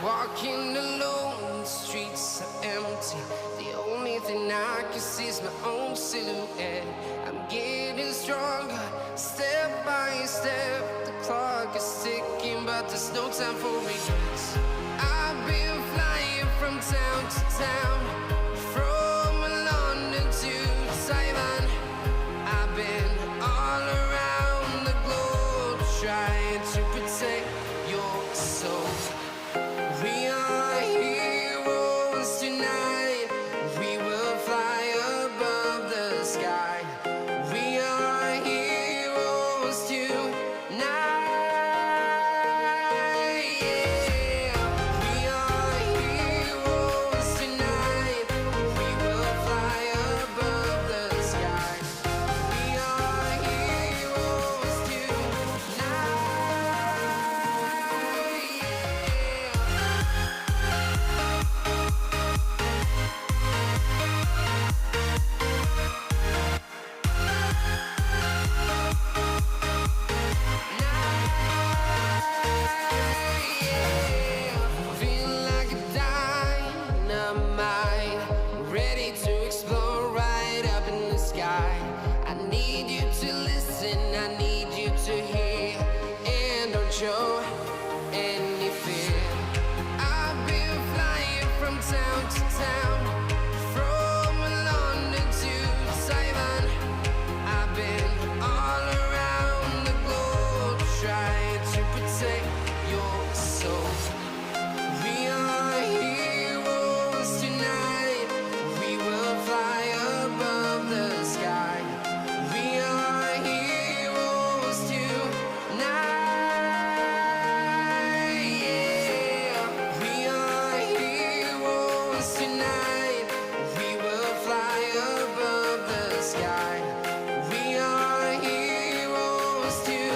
Walking alone, the streets are empty. The only thing I can see is my own silhouette. I'm getting stronger, step by step. The clock is ticking, but there's no time for regrets. I've been flying from town to town, from London to Taiwan. I've been all around the globe, trying to protect your soul. We are heroes tonight. We will fly above the sky. We are heroes tonight. Yeah. We are heroes tonight. We will fly above the sky. We are heroes tonight. Feeling like a dynamite, ready to explode right up in the sky. I need you to listen, I need you to hear, and don't show any fear. I've been flying from town to town, from London to Taiwan. I've been all around the globe, trying to protect your soul. We are heroes tonight. We will fly above the sky. We are heroes tonight. Yeah. We are heroes tonight. We will fly above the sky. We are heroes tonight.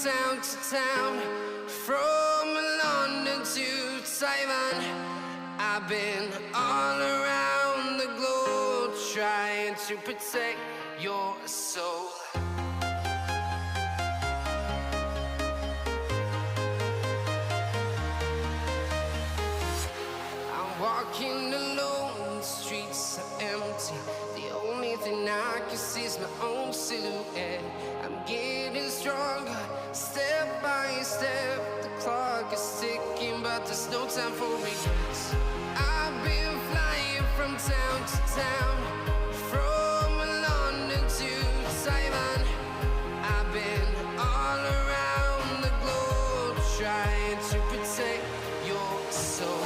Town to town, from London to Taiwan. I've been all around the globe, trying to protect your soul. I'm walking alone, the streets are empty. The only thing I can see is my own silhouette. I'm getting stronger, step by step. The clock is ticking, but there's no time for regrets. I've been flying from town to town, from London to Taiwan. I've been all around the globe, trying to protect your soul.